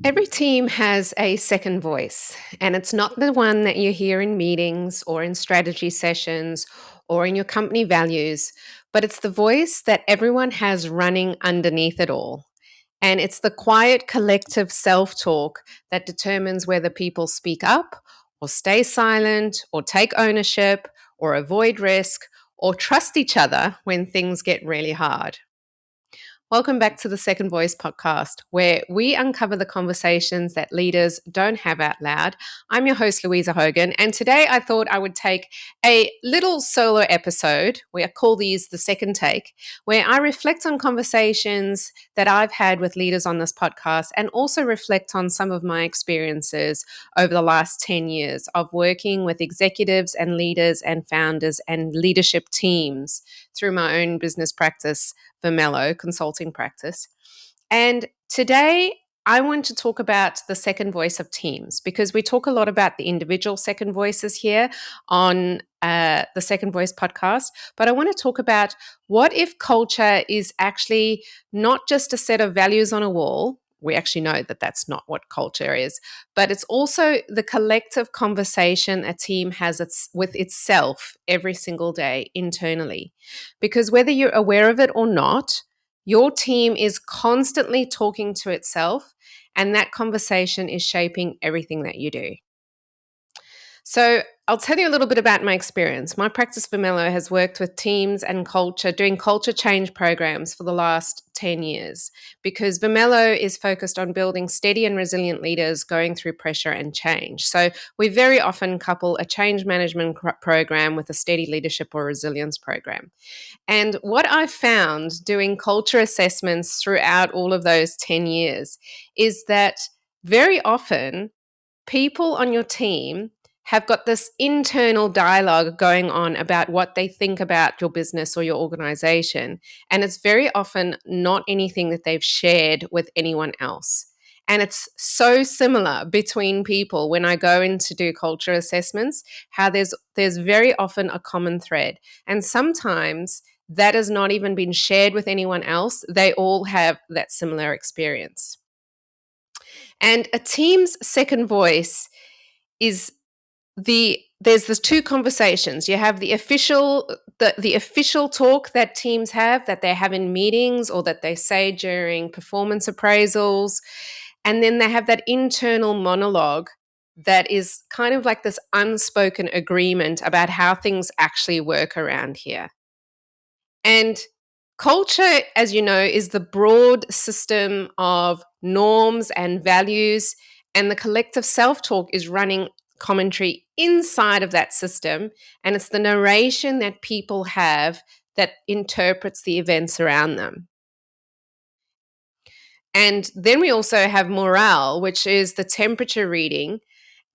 Every team has a second voice, and it's not the one that you hear in meetings or in strategy sessions or in your company values, but it's the voice that everyone has running underneath it all. And it's the quiet collective self talk that determines whether people speak up or stay silent or take ownership or avoid risk or trust each other when things get really hard. Welcome back to the Second Voice podcast, where we uncover the conversations that leaders don't have out loud. I'm your host, Luisa Hogan, and today I thought I would take a little solo episode. We call these the second take, where I reflect on conversations that I've had with leaders on this podcast and also reflect on some of my experiences over the last 10 years of working with executives and leaders and founders and leadership teams through my own business practice, Vermelho Consulting practice. And today I want to talk about the second voice of teams because we talk a lot about the individual second voices here on the Second Voice podcast. But I want to talk about what if culture is actually not just a set of values on a wall. We actually know that that's not what culture is, but it's also the collective conversation a team has with itself every single day internally. Because whether you're aware of it or not, your team is constantly talking to itself, and that conversation is shaping everything that you do. So I'll tell you a little bit about my experience. My practice Vermelho has worked with teams and culture, doing culture change programs for the last 10 years because Vermelho is focused on building steady and resilient leaders going through pressure and change. So we very often couple a change management program with a steady leadership or resilience program. And what I found doing culture assessments throughout all of those 10 years is that very often people on your team have got this internal dialogue going on about what they think about your business or your organization. And it's very often not anything that they've shared with anyone else. And it's so similar between people when I go in to do culture assessments, how there's very often a common thread. And sometimes that has not even been shared with anyone else. They all have that similar experience. And a team's second voice is there's the two conversations. You have the official talk that teams have, that they have in meetings or that they say during performance appraisals, and then they have that internal monologue that is kind of like this unspoken agreement about how things actually work around here. And culture, as you know, is the broad system of norms and values, and the collective self-talk is running commentary inside of that system, and it's the narration that people have that interprets the events around them. And then we also have morale, which is the temperature reading,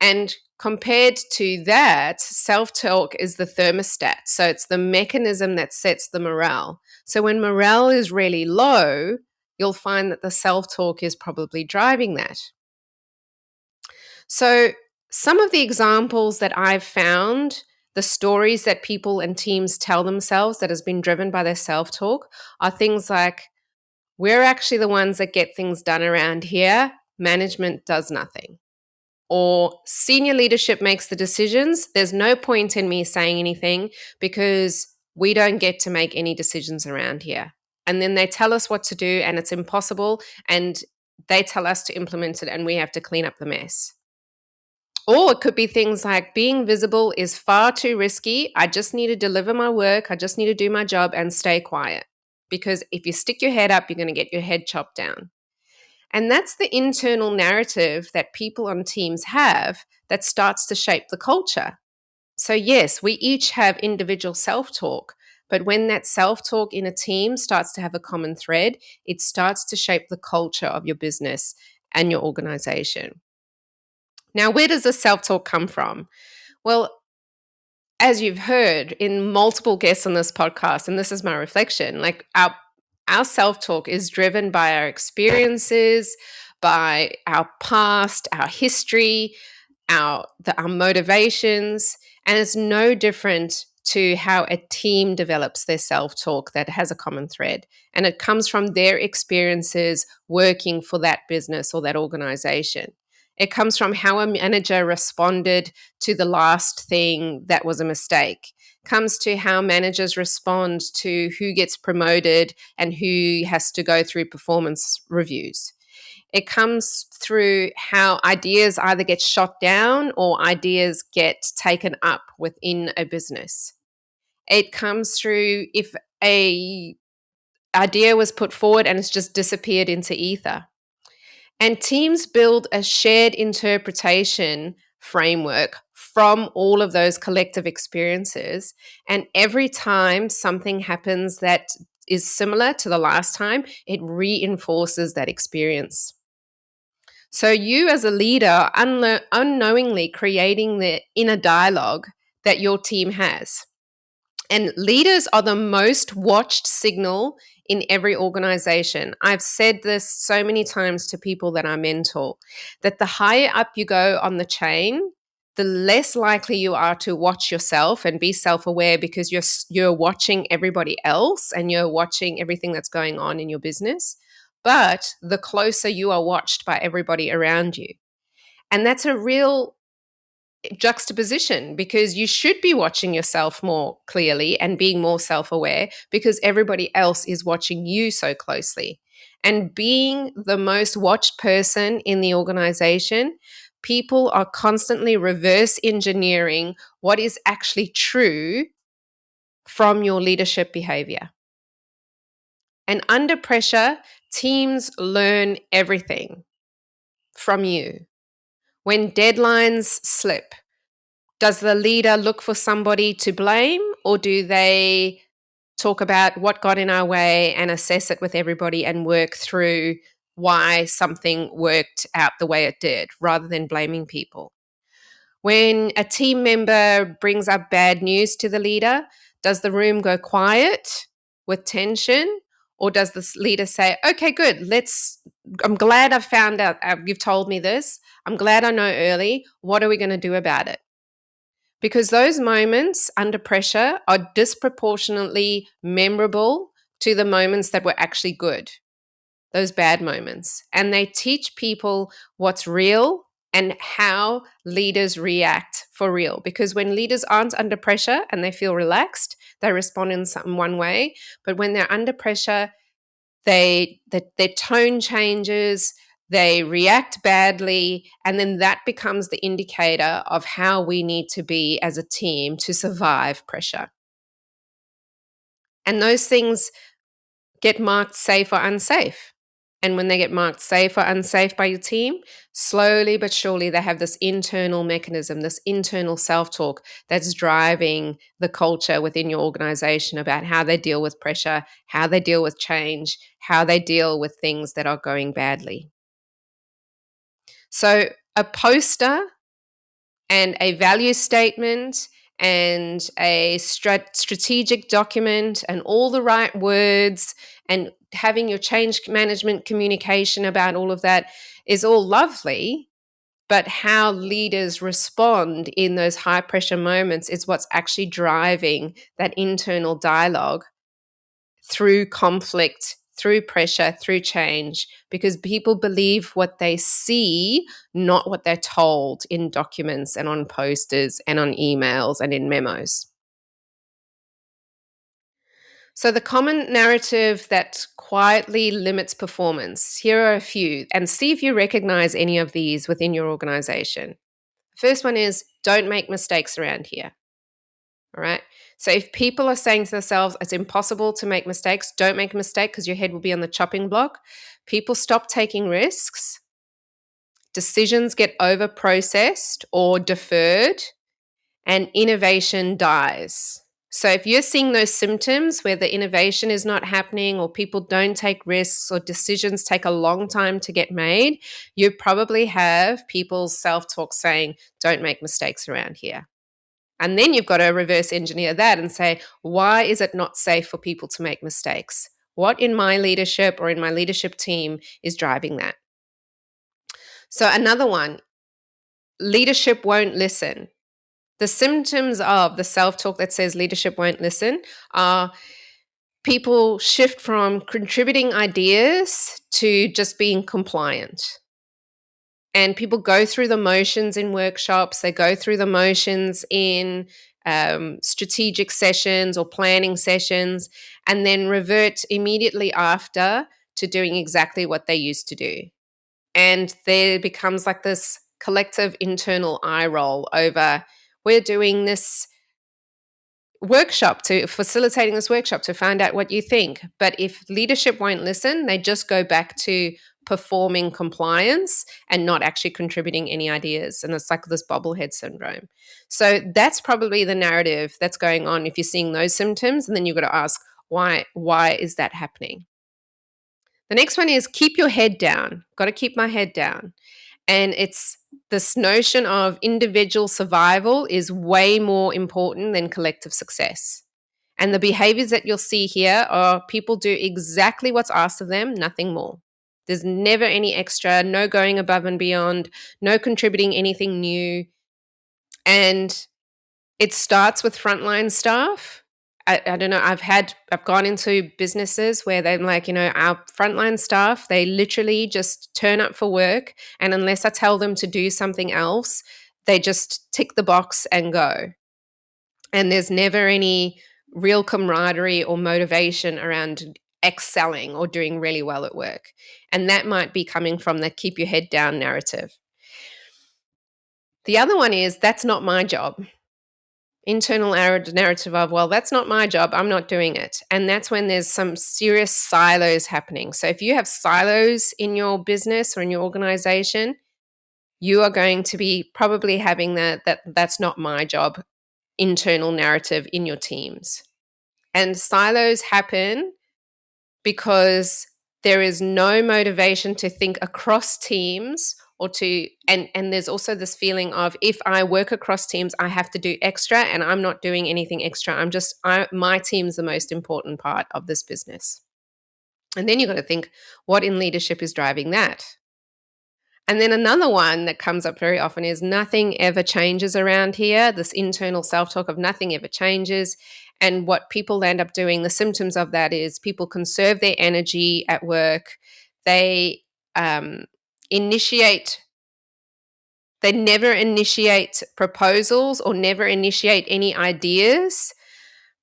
and compared to that, self-talk is the thermostat. So it's the mechanism that sets the morale. So when morale is really low, you'll find that the self-talk is probably driving that. So some of the examples that I've found, the stories that people and teams tell themselves that has been driven by their self-talk are things like, we're actually the ones that get things done around here. Management does nothing. Or senior leadership makes the decisions. There's no point in me saying anything because we don't get to make any decisions around here. And then they tell us what to do and it's impossible, and they tell us to implement it and we have to clean up the mess. Or it could be things like, being visible is far too risky. I just need to deliver my work. I just need to do my job and stay quiet. Because if you stick your head up, you're going to get your head chopped down. And that's the internal narrative that people on teams have that starts to shape the culture. So yes, we each have individual self-talk, but when that self-talk in a team starts to have a common thread, it starts to shape the culture of your business and your organization. Now, where does the self-talk come from? Well, as you've heard in multiple guests on this podcast, and this is my reflection, like our self-talk is driven by our experiences, by our past, our history, our motivations, and it's no different to how a team develops their self-talk that has a common thread. And it comes from their experiences working for that business or that organization. It comes from how a manager responded to the last thing that was a mistake. Comes to how managers respond to who gets promoted and who has to go through performance reviews. It comes through how ideas either get shot down or ideas get taken up within a business. It comes through if a idea was put forward and it's just disappeared into ether. And teams build a shared interpretation framework from all of those collective experiences. And every time something happens that is similar to the last time, it reinforces that experience. So you as a leader unknowingly creating the inner dialogue that your team has. And leaders are the most watched signal in every organization. I've said this so many times to people that I mentor, that the higher up you go on the chain, the less likely you are to watch yourself and be self-aware because you're watching everybody else and you're watching everything that's going on in your business. But the closer you are watched by everybody around you. And that's a real juxtaposition because you should be watching yourself more clearly and being more self-aware because everybody else is watching you so closely. And being the most watched person in the organization, people are constantly reverse engineering what is actually true from your leadership behavior. And under pressure, teams learn everything from you. When deadlines slip, does the leader look for somebody to blame, or do they talk about what got in our way and assess it with everybody and work through why something worked out the way it did rather than blaming people? When a team member brings up bad news to the leader, does the room go quiet with tension? Or does the leader say, okay, good, I'm glad I found out, you've told me this. I'm glad I know early. What are we going to do about it? Because those moments under pressure are disproportionately memorable to the moments that were actually good, those bad moments. And they teach people what's real and how leaders react for real. Because when leaders aren't under pressure and they feel relaxed, they respond in one way. But when they're under pressure, their tone changes, they react badly, and then that becomes the indicator of how we need to be as a team to survive pressure. And those things get marked safe or unsafe. And when they get marked safe or unsafe by your team, slowly but surely they have this internal mechanism, this internal self-talk that's driving the culture within your organization about how they deal with pressure, how they deal with change, how they deal with things that are going badly. So a poster and a value statement and a strategic document and all the right words and having your change management communication about all of that is all lovely, but how leaders respond in those high pressure moments is what's actually driving that internal dialogue through conflict, through pressure, through change, because people believe what they see, not what they're told in documents and on posters and on emails and in memos. So the common narrative that quietly limits performance, here are a few, and see if you recognize any of these within your organization. First one is, don't make mistakes around here. All right. So if people are saying to themselves, it's impossible to make mistakes, don't make a mistake because your head will be on the chopping block. People stop taking risks. Decisions get over processed or deferred, and innovation dies. So if you're seeing those symptoms where the innovation is not happening or people don't take risks or decisions take a long time to get made, you probably have people's self-talk saying, don't make mistakes around here. And then you've got to reverse engineer that and say, why is it not safe for people to make mistakes? What in my leadership or in my leadership team is driving that? So another one, leadership won't listen. The symptoms of the self-talk that says leadership won't listen are people shift from contributing ideas to just being compliant. And people go through the motions in workshops, they go through the motions in strategic sessions or planning sessions, and then revert immediately after to doing exactly what they used to do. And there becomes like this collective internal eye roll over, we're doing this facilitating this workshop to find out what you think. But if leadership won't listen, they just go back to performing compliance and not actually contributing any ideas. And it's like this bobblehead syndrome. So that's probably the narrative that's going on if you're seeing those symptoms. And then you've got to ask, why is that happening? The next one is keep your head down. Got to keep my head down. And it's this notion of individual survival is way more important than collective success. And the behaviors that you'll see here are people do exactly what's asked of them, nothing more. There's never any extra, no going above and beyond, no contributing anything new. And it starts with frontline staff. I don't know, I've gone into businesses where they're like, our frontline staff, they literally just turn up for work. And unless I tell them to do something else, they just tick the box and go. And there's never any real camaraderie or motivation around excelling or doing really well at work. And that might be coming from the keep your head down narrative. The other one is that's not my job. Internal narrative of, well, that's not my job, I'm not doing it. And that's when there's some serious silos happening. So if you have silos in your business or in your organization, you are going to be probably having that's not my job internal narrative in your teams. And silos happen because there is no motivation to think across teams or and there's also this feeling of if I work across teams, I have to do extra and I'm not doing anything extra. My team's the most important part of this business. And then you've got to think, what in leadership is driving that? And then another one that comes up very often is nothing ever changes around here. This internal self-talk of nothing ever changes. And what people end up doing, the symptoms of that is people conserve their energy at work. They they never initiate proposals or never initiate any ideas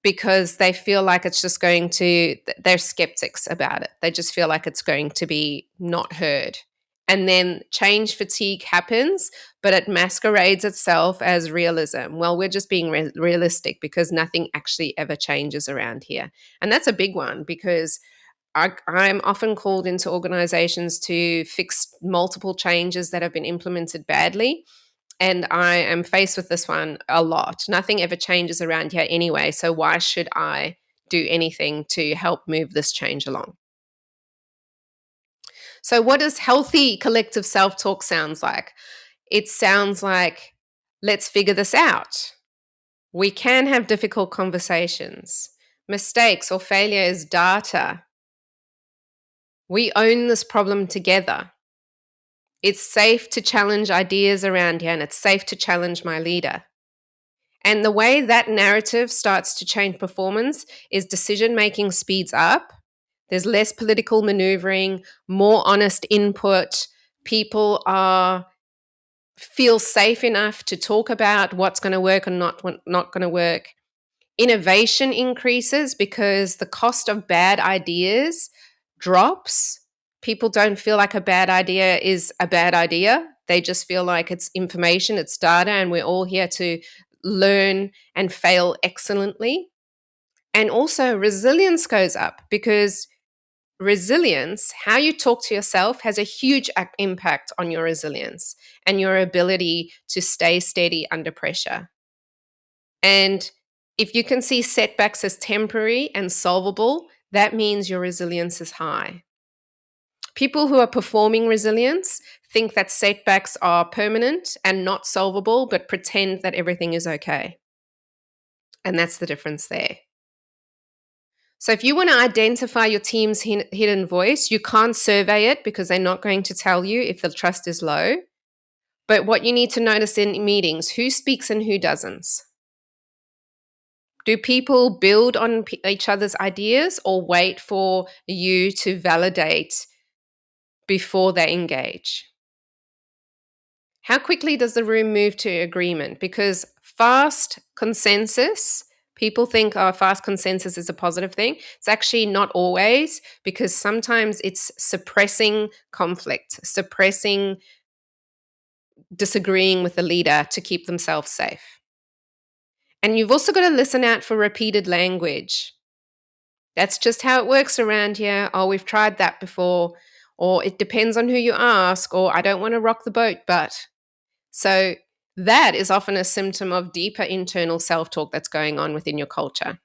because they feel like they're skeptics about it. They just feel like it's going to be not heard. And then change fatigue happens, but it masquerades itself as realism. Well, we're just being realistic because nothing actually ever changes around here. And that's a big one because I'm often called into organizations to fix multiple changes that have been implemented badly. And I am faced with this one a lot. Nothing ever changes around here anyway. So why should I do anything to help move this change along? So what does healthy collective self-talk sounds like? It sounds like, let's figure this out. We can have difficult conversations. Mistakes or failure is data. We own this problem together. It's safe to challenge ideas around here and it's safe to challenge my leader. And the way that narrative starts to change performance is decision-making speeds up. There's less political maneuvering, more honest input. People feel safe enough to talk about what's going to work and not going to work. Innovation increases because the cost of bad ideas drops. People don't feel like a bad idea is a bad idea. They just feel like it's information, it's data, and we're all here to learn and fail excellently. And also resilience goes up because resilience, how you talk to yourself, has a huge impact on your resilience and your ability to stay steady under pressure. And if you can see setbacks as temporary and solvable, that means your resilience is high. People who are performing resilience think that setbacks are permanent and not solvable, but pretend that everything is okay. And that's the difference there. So if you want to identify your team's hidden voice, you can't survey it because they're not going to tell you if the trust is low. But what you need to notice in meetings, who speaks and who doesn't? Do people build on each other's ideas or wait for you to validate before they engage? How quickly does the room move to agreement? Because fast consensus, people think, oh, fast consensus is a positive thing. It's actually not always, because sometimes it's suppressing conflict, suppressing disagreeing with the leader to keep themselves safe. And you've also got to listen out for repeated language. That's just how it works around here. Oh, we've tried that before. Or it depends on who you ask. Or I don't want to rock the boat, but. So that is often a symptom of deeper internal self-talk that's going on within your culture.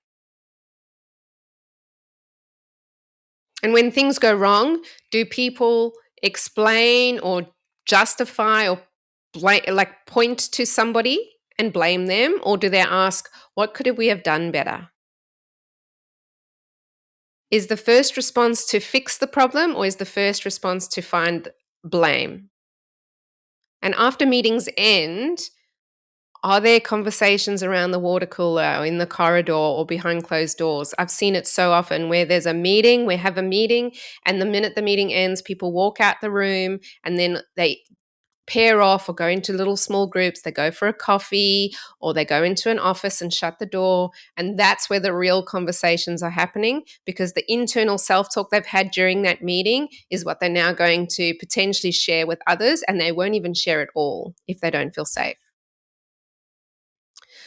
And when things go wrong, do people explain or justify or point to somebody and blame them? Or do they ask, what could we have done better? Is the first response to fix the problem, or is the first response to find blame? And after meetings end, are there conversations around the water cooler or in the corridor or behind closed doors? I've seen it so often where there's a meeting, we have a meeting, and the minute the meeting ends, people walk out the room and then they pair off or go into little small groups. They go for a coffee or they go into an office and shut the door. And that's where the real conversations are happening, because the internal self-talk they've had during that meeting is what they're now going to potentially share with others, and they won't even share it all if they don't feel safe.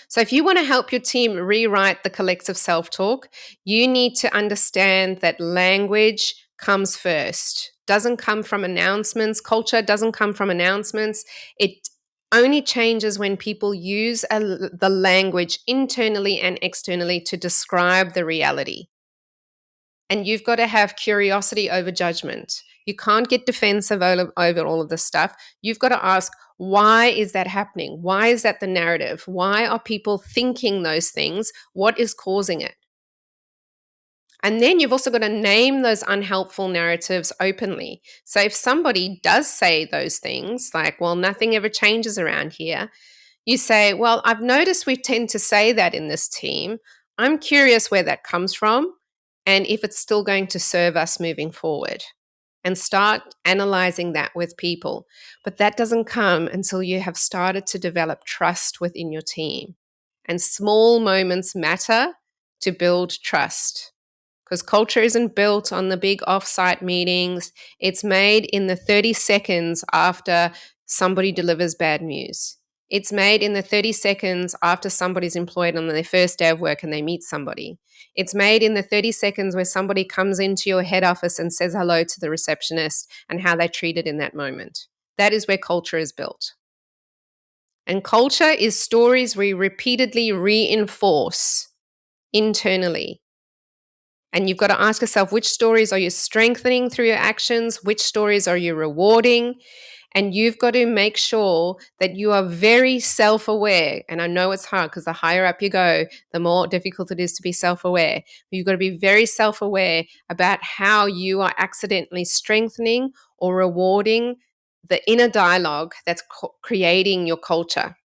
So if you want to help your team rewrite the collective self-talk, you need to understand that language comes first. Doesn't come from announcements. Culture doesn't come from announcements. It only changes when people use the language internally and externally to describe the reality. And you've got to have curiosity over judgment. You can't get defensive over all of this stuff. You've got to ask, why is that happening? Why is that the narrative? Why are people thinking those things? What is causing it? And then you've also got to name those unhelpful narratives openly. So if somebody does say those things like, well, nothing ever changes around here, you say, well, I've noticed we tend to say that in this team. I'm curious where that comes from and if it's still going to serve us moving forward. And start analyzing that with people. But that doesn't come until you have started to develop trust within your team. And small moments matter to build trust, because culture isn't built on the big offsite meetings. It's made in the 30 seconds after somebody delivers bad news. It's made in the 30 seconds after somebody's employed on their first day of work and they meet somebody. It's made in the 30 seconds where somebody comes into your head office and says hello to the receptionist and how they treated in that moment. That is where culture is built. And culture is stories we repeatedly reinforce internally. And you've got to ask yourself, which stories are you strengthening through your actions? Which stories are you rewarding? And you've got to make sure that you are very self-aware. And I know it's hard because the higher up you go, the more difficult it is to be self-aware. But you've got to be very self-aware about how you are accidentally strengthening or rewarding the inner dialogue that's creating your culture.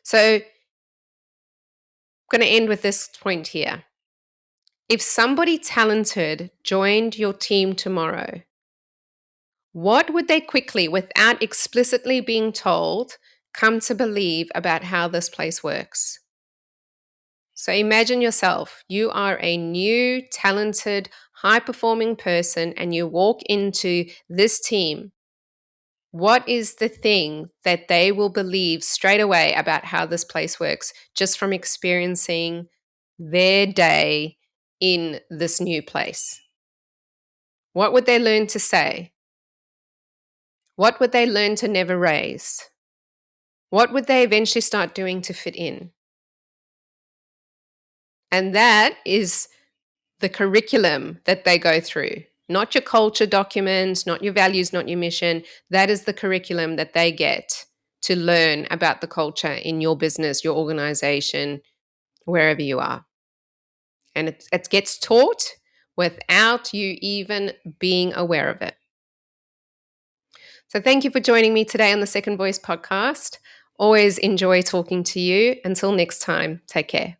So I'm going to end with this point here. If somebody talented joined your team tomorrow, what would they quickly, without explicitly being told, come to believe about how this place works? So imagine yourself, you are a new, talented, high-performing person and you walk into this team. What is the thing that they will believe straight away about how this place works just from experiencing their day in this new place? What would they learn to say? What would they learn to never raise? What would they eventually start doing to fit in? And that is the curriculum that they go through. Not your culture document, not your values, not your mission. That is the curriculum that they get to learn about the culture in your business, your organization, wherever you are. And it gets taught without you even being aware of it. So thank you for joining me today on the Second Voice podcast. Always enjoy talking to you. Until next time, take care.